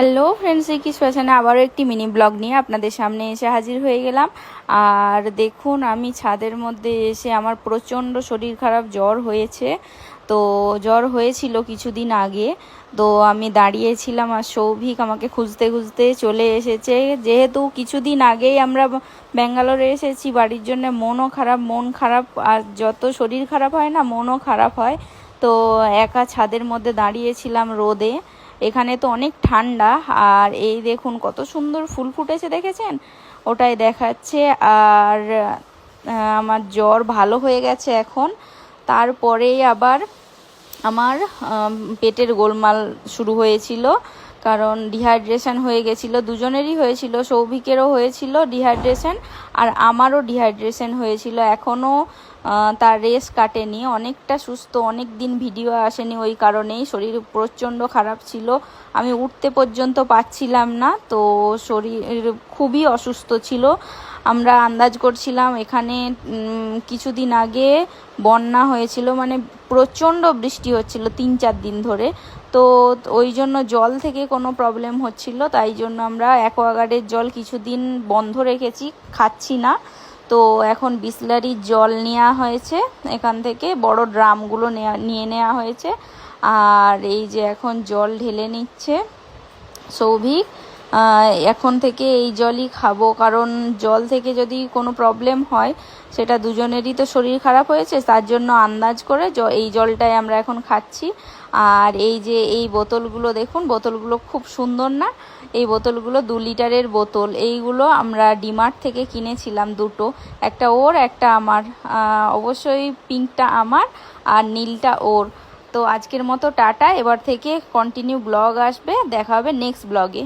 Hello friends, কি ফ্যাশনে আবারও একটি মিনি ব্লগ নিয়ে আপনাদের সামনে এসে হাজির হয়ে গেলাম। আর দেখুন, আমি ছাদের মধ্যে এসে আমার প্রচণ্ড শরীর খারাপ, জ্বর হয়েছে। তো জ্বর হয়েছিল কিছুদিন আগে। তো আমি দাঁড়িয়েছিলাম আর সৌভিক আমাকে খুঁজতে খুঁজতে চলে এসেছে। যেহেতু কিছুদিন আগেই আমরা ব্যাঙ্গালোরে এসেছি বাড়ির জন্য, মন খারাপ, আর যত শরীর খারাপ হয় না, মনও খারাপ হয়। তো একা ছাদের মধ্যে দাঁড়িয়েছিলাম রোদে। এখানে তো অনেক ঠান্ডা। আর এই দেখুন কত সুন্দর ফুল ফুটেছে, দেখেছেন? ওটাই দেখাচ্ছে। আর আমার জ্বর ভালো হয়ে গেছে এখন। তারপরেই আবার আমার পেটের গোলমাল শুরু হয়েছিল, কারণ ডিহাইড্রেশন হয়ে গেছিলো। দুজনেরই হয়েছিল, সৌভিকেরও হয়েছিল ডিহাইড্রেশন, আর আমারও ডিহাইড্রেশন হয়েছিল। এখনও তার রেস কাটেনি, অনেকটা সুস্থ, অনেক দিন ভিডিও আসেনি, ওই কারণেই শরীর প্রচণ্ড খারাপ ছিল। আমি উঠতে পর্যন্ত পারছিলাম না, তো শরীর খুবই অসুস্থ ছিল। আমরা আন্দাজ করছিলাম এখানে কিছুদিন আগে বন্যা হয়েছিল, মানে প্রচণ্ড বৃষ্টি হচ্ছিল 3-4 দিন ধরে। তো ওই জন্য জল থেকে কোনো প্রবলেম হচ্ছিল, তাই জন্য আমরা অ্যাকোয়াগার্ডের জল কিছুদিন বন্ধ রেখেছি, খাচ্ছি না। তো এখন বিসলারির জল নেওয়া হয়েছে, এখান থেকে বড় ড্রামগুলো নিয়ে নেওয়া হয়েছে। আর এই যে এখন জল ঢেলে নিচ্ছে সৌভিক। এখন থেকে এই জলই খাবো, কারণ জল থেকে যদি কোনো প্রবলেম হয়, সেটা দুজনেরই তো শরীর খারাপ হয়েছে, তার জন্য আন্দাজ করে এই জলটাই আমরা এখন খাচ্ছি। আর এই যে এই বোতলগুলো দেখুন, বোতলগুলো খুব সুন্দর না? এই বোতলগুলো 2 লিটারের বোতল। এইগুলো আমরা ডিমার্ট থেকে কিনেছিলাম দুটো, একটা ওর একটা আমার। অবশ্যই পিঙ্কটা আমার আর নীলটা ওর। তো আজকের মতো টাটা। এবার থেকে কন্টিনিউ ব্লগ আসবে, দেখা হবে নেক্সট ব্লগে।